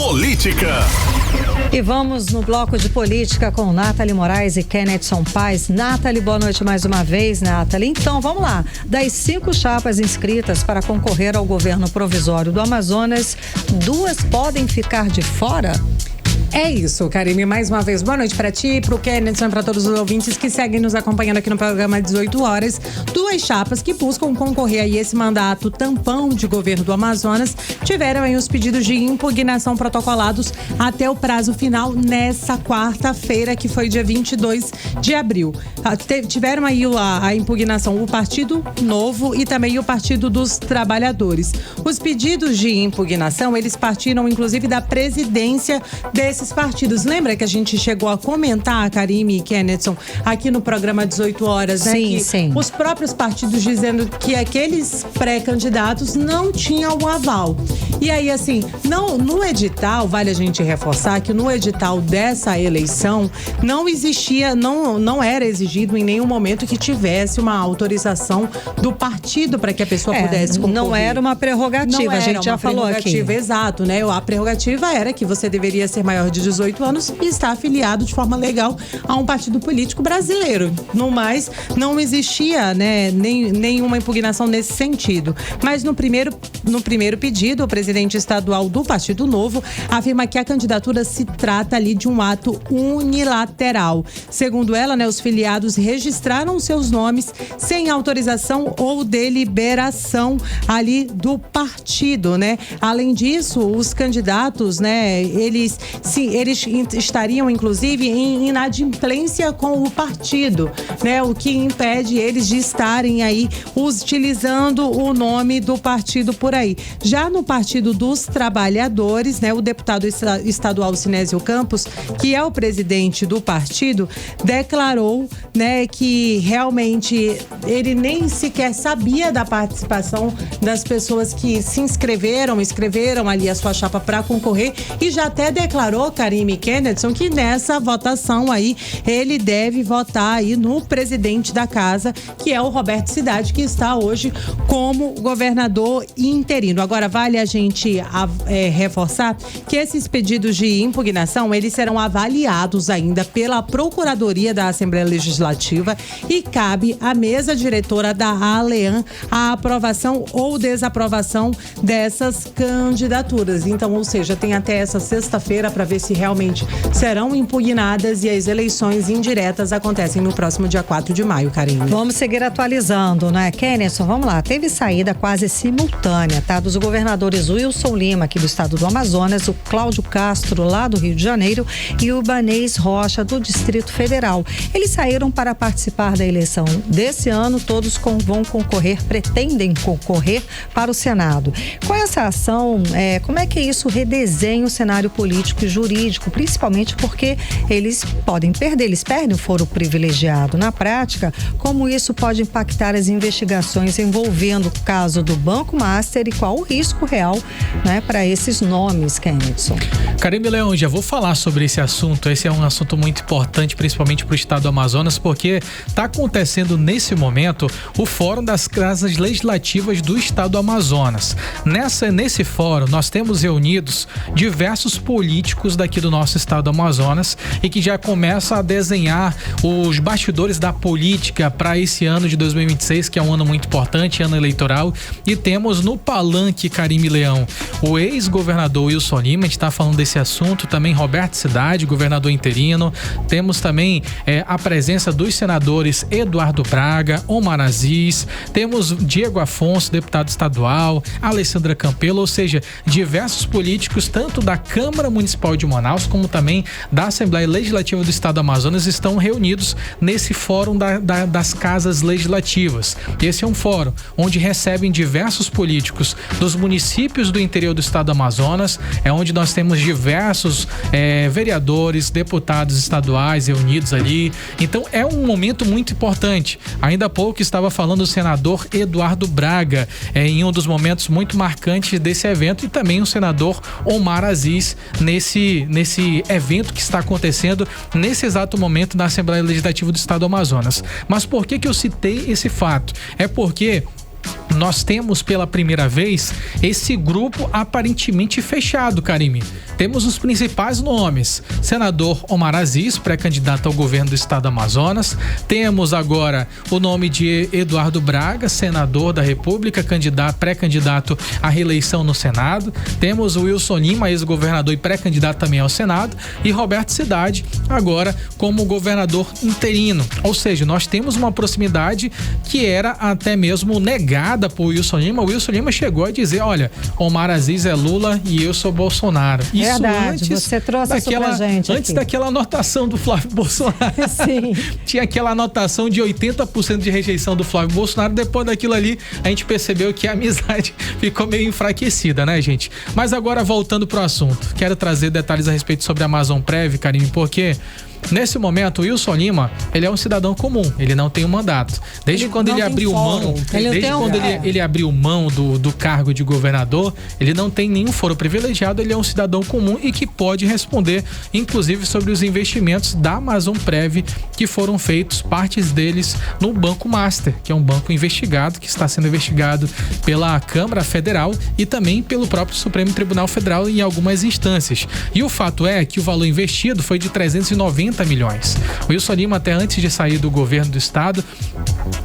Política. E vamos no bloco de política com Nathalie Moraes e Kennethson Paes. Nathalie, boa noite mais uma vez, Nathalie. Então, vamos lá. Das 5 chapas inscritas para concorrer ao governo provisório do Amazonas, 2 podem ficar de fora? É isso, Karine. Mais uma vez, boa noite para ti, para o Kennethson e para todos os ouvintes que seguem nos acompanhando aqui no programa 18 horas. 2 chapas que buscam concorrer a esse mandato tampão de governo do Amazonas tiveram aí os pedidos de impugnação protocolados até o prazo final nessa quarta-feira, que foi dia 22 de abril. Tiveram aí a impugnação o Partido Novo e também o Partido dos Trabalhadores. Os pedidos de impugnação, eles partiram inclusive da presidência desses partidos. Lembra que a gente chegou a comentar, Karime e Kennethson, aqui no programa 18 horas, né? Sim, sim. Os próprios partidos dizendo que aqueles pré-candidatos não tinham o aval. E aí, assim, no edital, vale a gente reforçar que no edital dessa eleição não existia, não era exigido em nenhum momento que tivesse uma autorização do partido para que a pessoa pudesse concorrer. Não era uma prerrogativa, a gente já falou aqui. Exato, né? A prerrogativa era que você deveria ser maior de 18 anos e estar afiliado de forma legal a um partido político brasileiro. No mais, não existia, né, nenhuma impugnação nesse sentido. Mas no primeiro pedido, o presidente estadual do Partido Novo afirma que a candidatura se trata ali de um ato unilateral. Segundo ela, né, os filiados registraram seus nomes sem autorização ou deliberação ali do partido, né? Além disso, os candidatos, né, eles estariam, inclusive, em inadimplência com o partido, né? O que impede eles de estarem aí utilizando o nome do partido por aí. Já no Partido dos Trabalhadores, né? O deputado estadual Sinésio Campos, que é o presidente do partido, declarou, né, que realmente ele nem sequer sabia da participação das pessoas que escreveram ali a sua chapa para concorrer e já até declarou, Karime e Kennethson, que nessa votação aí ele deve votar aí no presidente da casa, que é o Roberto Cidade, que está hoje como governador interino. Agora, vale a gente reforçar que esses pedidos de impugnação, eles serão avaliados ainda pela Procuradoria da Assembleia Legislativa e cabe à mesa diretora da ALEAN a aprovação ou desaprovação dessas candidaturas. Então, ou seja, tem até essa sexta-feira para ver se realmente serão impugnadas e as eleições indiretas acontecem no próximo dia 4 de maio, Karine. Vamos seguir atualizando, né, Kennethson? Vamos lá. Teve saída quase simultânea, tá? Dos governadores Wilson Lima, aqui do estado do Amazonas, o Cláudio Castro, lá do Rio de Janeiro, e o Ibanez Rocha, do Distrito Federal. Eles saíram para participar da eleição desse ano, todos pretendem concorrer para o Senado. Com essa ação, como é que isso redesenha o cenário político e jurídico, principalmente porque eles podem perder, eles perdem o foro privilegiado. Na prática, como isso pode impactar as investigações envolvendo o caso do Banco Master e qual o risco real, né, para esses nomes, Kennethson? Karime Leão, já vou falar sobre esse assunto. Esse é um assunto muito importante, principalmente para o estado do Amazonas, porque está acontecendo nesse momento o Fórum das Casas Legislativas do estado do Amazonas. Nesse fórum, nós temos reunidos diversos políticos daqui do nosso estado do Amazonas e que já começa a desenhar os bastidores da política para esse ano de 2026, que é um ano muito importante, ano eleitoral. E temos no palanque, Karime Leão, o ex-governador Wilson Lima, a gente está falando desse assunto, também Roberto Cidade, governador interino. Temos também a presença dos senadores Eduardo Braga, Omar Aziz, temos Diego Afonso, deputado estadual, Alessandra Campelo, ou seja, diversos políticos, tanto da Câmara Municipal de Manaus, como também da Assembleia Legislativa do Estado do Amazonas, estão reunidos nesse fórum das casas legislativas. Esse é um fórum onde recebem diversos políticos dos municípios do interior do Estado do Amazonas, é onde nós temos diversos vereadores, deputados estaduais reunidos ali. Então é um momento muito importante. Ainda há pouco estava falando o senador Eduardo Braga, em um dos momentos muito marcantes desse evento, e também o senador Omar Aziz nesse evento que está acontecendo nesse exato momento na Assembleia Legislativa do Estado do Amazonas. Mas por que eu citei esse fato? É porque nós temos pela primeira vez esse grupo aparentemente fechado, Karime. Temos os principais nomes: senador Omar Aziz, pré-candidato ao governo do estado do Amazonas. Temos agora o nome de Eduardo Braga, senador da República, pré-candidato à reeleição no Senado. Temos o Wilson Lima, ex-governador e pré-candidato também ao Senado. E Roberto Cidade, agora como governador interino. Ou seja, nós temos uma proximidade que era até mesmo negada por Wilson Lima. O Wilson Lima chegou a dizer: olha, Omar Aziz é Lula e eu sou Bolsonaro. Isso verdade, antes você trouxe isso pra gente antes aqui. daquela anotação do Flávio Bolsonaro. Sim. Tinha aquela anotação de 80% de rejeição do Flávio Bolsonaro. Depois daquilo ali, a gente percebeu que a amizade ficou meio enfraquecida, né, gente? Mas agora, voltando pro assunto, quero trazer detalhes a respeito sobre a Amazonprev, Karime, porque nesse momento, o Wilson Lima, ele é um cidadão comum, ele não tem um mandato. Desde quando ele abriu mão, ele abriu mão do cargo de governador, ele não tem nenhum foro privilegiado, ele é um cidadão comum e que pode responder, inclusive, sobre os investimentos da Amazonprev que foram feitos, partes deles, no Banco Master, que é um banco investigado, que está sendo investigado pela Câmara Federal e também pelo próprio Supremo Tribunal Federal em algumas instâncias. E o fato é que o valor investido foi de 390 milhões. O Wilson Lima, até antes de sair do governo do estado,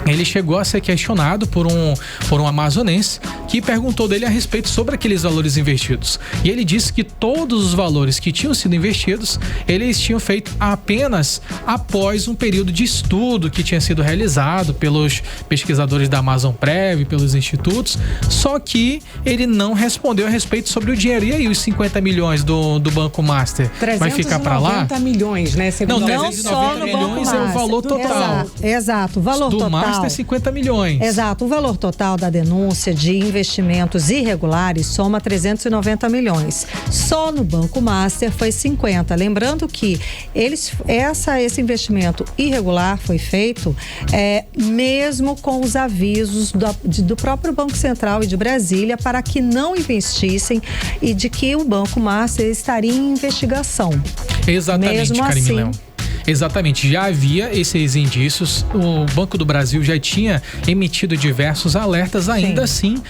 ele chegou a ser questionado por um amazonense que perguntou dele a respeito sobre aqueles valores investidos. E ele disse que todos os valores que tinham sido investidos, eles tinham feito apenas após um período de estudo que tinha sido realizado pelos pesquisadores da Amazonprev, pelos institutos, só que ele não respondeu a respeito sobre o dinheiro. E aí, os 50 milhões do Banco Master vai ficar para lá? 390 milhões, né? Não, 390 milhões é o valor total. Exato, o valor total. Do Master é 50 milhões. Exato, o valor total da denúncia de investimentos irregulares soma 390 milhões. Só no Banco Master foi 50. Lembrando que esse investimento irregular foi feito mesmo com os avisos do próprio Banco Central e de Brasília para que não investissem e de que o Banco Master estaria em investigação. Exatamente, Karime Leão. Exatamente, já havia esses indícios, o Banco do Brasil já tinha emitido diversos alertas, ainda assim,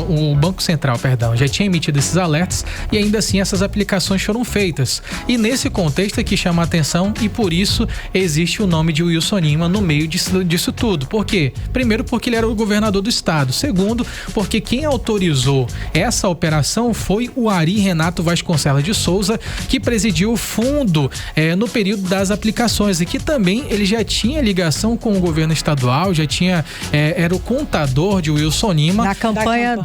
o Banco Central, já tinha emitido esses alertas e ainda assim essas aplicações foram feitas. E nesse contexto é que chama a atenção e por isso existe o nome de Wilson Lima no meio disso tudo. Por quê? Primeiro, porque ele era o governador do estado. Segundo, porque quem autorizou essa operação foi o Ari Renato Vasconcelos de Souza, que presidiu o fundo no período das aplicações e que também ele já tinha ligação com o governo estadual, já tinha era o contador de Wilson Lima da campanha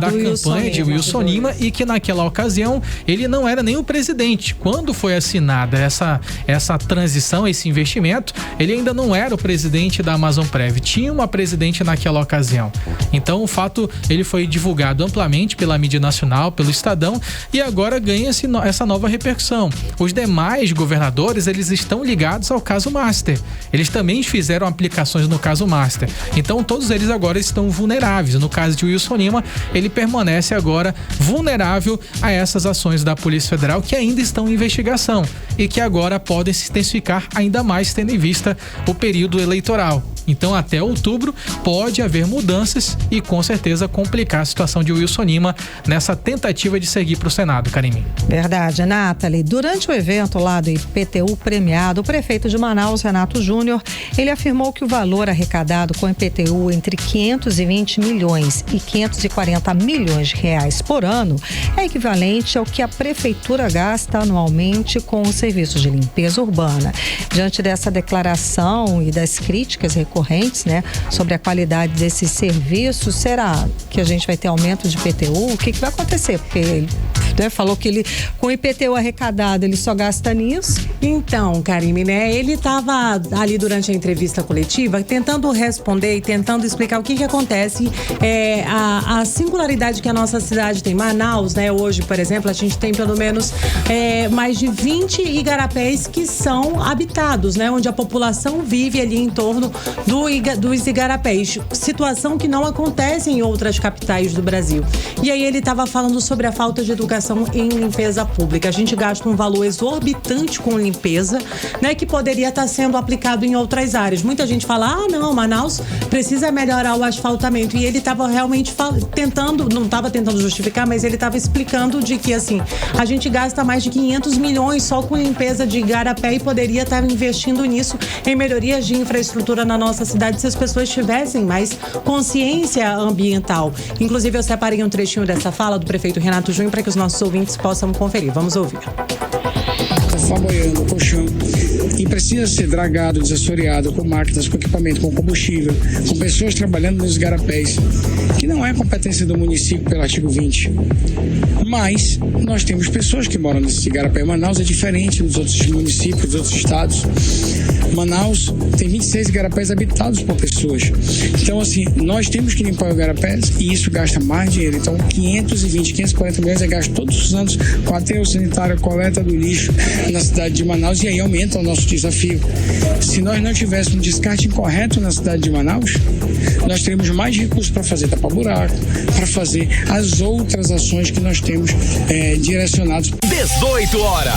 de Wilson Lima e que naquela ocasião ele não era nem o presidente. Quando foi assinada essa transição, esse investimento, ele ainda não era o presidente da Amazonprev, tinha uma presidente naquela ocasião. Então o fato, ele foi divulgado amplamente pela mídia nacional, pelo Estadão, e agora ganha essa nova repercussão. Os demais governadores, eles estão ligados ao caso Master. Eles também fizeram aplicações no caso Master. Então todos eles agora estão vulneráveis. No caso de Wilson Lima, ele permanece agora vulnerável a essas ações da Polícia Federal que ainda estão em investigação e que agora podem se intensificar ainda mais tendo em vista o período eleitoral. Então até outubro pode haver mudanças e com certeza complicar a situação de Wilson Lima nessa tentativa de seguir para o Senado, Karime. Verdade, Nathalie. Durante o evento lá do IPTU premiado, o prefeito de Manaus, Renato Júnior, ele afirmou que o valor arrecadado com o IPTU entre 520 milhões e 540 milhões de reais por ano é equivalente ao que a prefeitura gasta anualmente com os serviços de limpeza urbana. Diante dessa declaração e das críticas recorrentes, né, sobre a qualidade desses serviços, será que a gente vai ter aumento de IPTU? O que vai acontecer? Porque ele falou que ele, com o IPTU arrecadado, ele só gasta nisso. Então, Karime, né, ele estava ali durante a entrevista coletiva tentando responder e tentando explicar o que acontece, a singularidade que a nossa cidade tem. Manaus, né, hoje, por exemplo, a gente tem pelo menos mais de 20 igarapés que são habitados, né, onde a população vive ali em torno dos igarapés, situação que não acontece em outras capitais do Brasil. E aí ele estava falando sobre a falta de educação aplicação em limpeza pública. A gente gasta um valor exorbitante com limpeza, né, que poderia estar sendo aplicado em outras áreas. Muita gente fala, não, Manaus precisa melhorar o asfaltamento. E ele estava realmente não estava tentando justificar, mas ele estava explicando de que, assim, a gente gasta mais de 500 milhões só com limpeza de igarapé e poderia estar investindo nisso em melhorias de infraestrutura na nossa cidade se as pessoas tivessem mais consciência ambiental. Inclusive, eu separei um trechinho dessa fala do prefeito Renato Júnior para que os nossos ouvintes possam conferir. Vamos ouvir. Está boiando o colchão e precisa ser dragado, desassoreado com máquinas, com equipamento, com combustível, com pessoas trabalhando nos igarapés, que não é competência do município pelo artigo 20. Mas nós temos pessoas que moram nesse igarapé. Manaus é diferente dos outros municípios, dos outros estados. Manaus tem 26 igarapés habitados por pessoas. Então, assim, nós temos que limpar os igarapés e isso gasta mais dinheiro. Então, 540 milhões é gasto todos os anos com aterro sanitário, coleta do lixo na cidade de Manaus, e aí aumenta o nosso desafio. Se nós não tivéssemos um descarte incorreto na cidade de Manaus, nós teríamos mais recursos para fazer tapa-buraco, para fazer as outras ações que nós temos direcionados. 18 horas.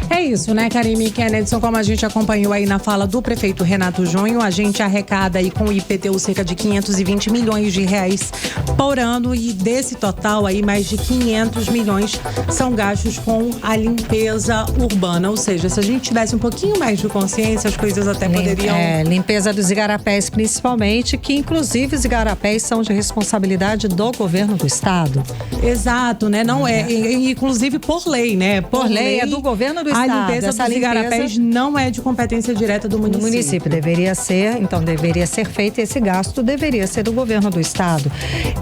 É isso, né, Karime e Kennedson? Como a gente acompanhou aí na fala do prefeito Renato Júnior, a gente arrecada aí com o IPTU cerca de 520 milhões de reais por ano, e desse total aí mais de 500 milhões são gastos com a limpeza urbana. Ou seja, se a gente tivesse um pouquinho mais de consciência, as coisas até poderiam... Limpeza dos igarapés principalmente, que inclusive os igarapés são de responsabilidade do governo do estado. Exato, né? Não inclusive por lei, né? Por lei é do governo do estado. A limpeza dos igarapés não é de competência direta do município. Do município deveria ser feito, e esse gasto deveria ser do governo do estado.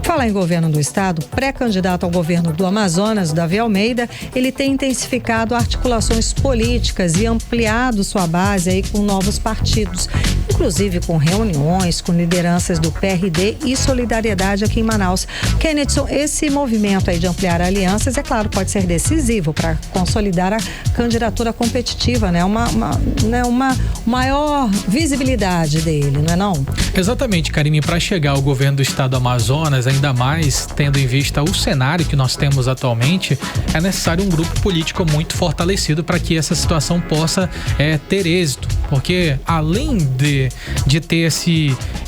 Falar em governo do estado, pré-candidato ao governo do Amazonas, Davi Almeida, ele tem intensificado articulações políticas e ampliado sua base aí com novos partidos, inclusive com reuniões com lideranças do PRD e Solidariedade aqui em Manaus. Kennedson, esse movimento aí de ampliar alianças, é claro, pode ser decisivo para consolidar a candidatura competitiva, né? Uma maior visibilidade dele, não é não? Exatamente, Karime. Para chegar ao governo do estado do Amazonas, ainda mais tendo em vista o cenário que nós temos atualmente, é necessário um grupo político muito fortalecido para que essa situação possa ter êxito. Porque além de ter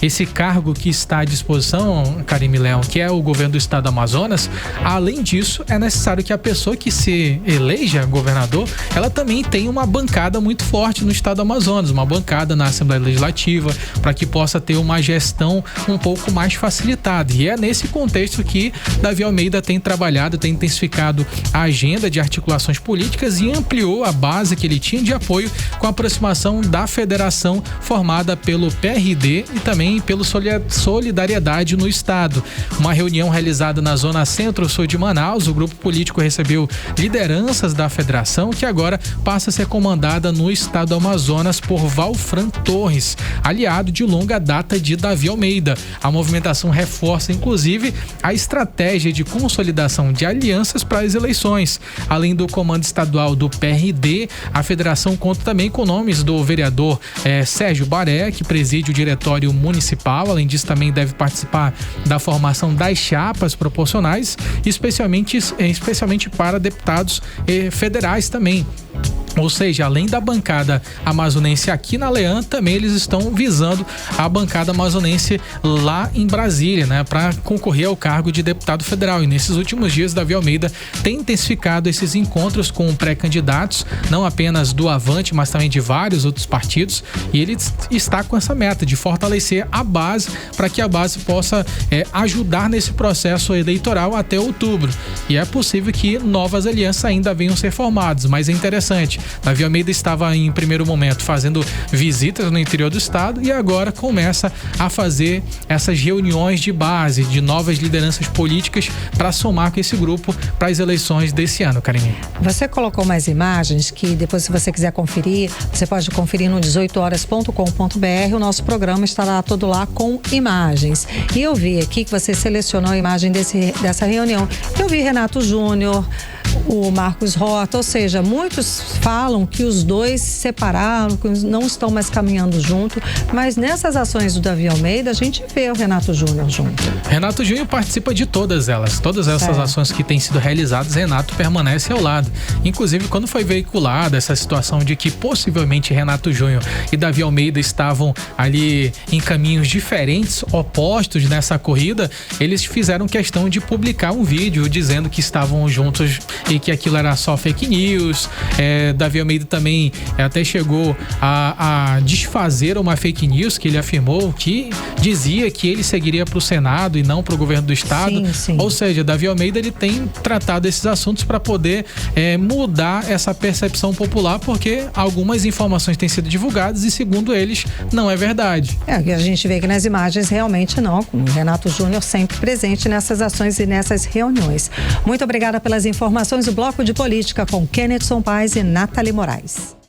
esse cargo que está à disposição, Karime Leão, que é o governo do estado do Amazonas, além disso, é necessário que a pessoa que se eleja governador, ela também tenha uma bancada muito forte no estado do Amazonas, uma bancada na Assembleia Legislativa, para que possa ter uma gestão um pouco mais facilitada. E é nesse contexto que Davi Almeida tem trabalhado, tem intensificado a agenda de articulações políticas e ampliou a base que ele tinha de apoio com a aproximação da federação formada pelo PRD e também pelo Solidariedade no estado. Uma reunião realizada na zona centro-sul de Manaus, o grupo político recebeu lideranças da federação, que agora passa a ser comandada no estado do Amazonas por Valfran Torres, aliado de longa data de Davi Almeida. A movimentação reforça, inclusive, a estratégia de consolidação de alianças para as eleições. Além do comando estadual do PRD, a federação conta também com nomes do vereador Sérgio Baré, que preside o diretório municipal. Além disso, também deve participar da formação das chapas proporcionais, especialmente para deputados federais também. Ou seja, além da bancada amazonense aqui na Leã, também eles estão visando a bancada amazonense lá em Brasília, né, para concorrer ao cargo de deputado federal. E nesses últimos dias, Davi Almeida tem intensificado esses encontros com pré-candidatos, não apenas do Avante, mas também de vários outros partidos. E ele está com essa meta de fortalecer a base para que a base possa ajudar nesse processo eleitoral até outubro. E é possível que novas alianças ainda venham a ser formadas, mas é interessante. Davi Almeida estava em primeiro momento fazendo visitas no interior do estado e agora começa a fazer essas reuniões de base, de novas lideranças políticas para somar com esse grupo para as eleições desse ano, Karine. Você colocou mais imagens que depois, se você quiser conferir, você pode conferir no 18horas.com.br. O nosso programa estará todo lá com imagens. E eu vi aqui que você selecionou a imagem dessa reunião. Eu vi Renato Júnior, o Marcos Horta, ou seja, muitos falam que os dois se separaram, que não estão mais caminhando junto, mas nessas ações do Davi Almeida, a gente vê o Renato Júnior junto. Renato Júnior participa de todas essas ações que têm sido realizadas, Renato permanece ao lado. Inclusive, quando foi veiculada essa situação de que possivelmente Renato Júnior e Davi Almeida estavam ali em caminhos diferentes, opostos nessa corrida, eles fizeram questão de publicar um vídeo dizendo que estavam juntos e que aquilo era só fake news. Davi Almeida também até chegou a desfazer uma fake news que ele afirmou que dizia que ele seguiria para o Senado e não para o governo do estado. Sim, sim. Ou seja, Davi Almeida ele tem tratado esses assuntos para poder mudar essa percepção popular, porque algumas informações têm sido divulgadas e, segundo eles, não é verdade. A gente vê que nas imagens realmente não, com o Renato Júnior sempre presente nessas ações e nessas reuniões. Muito obrigada pelas informações. O Bloco de Política com Kennethson Paes e Nathalie Moraes.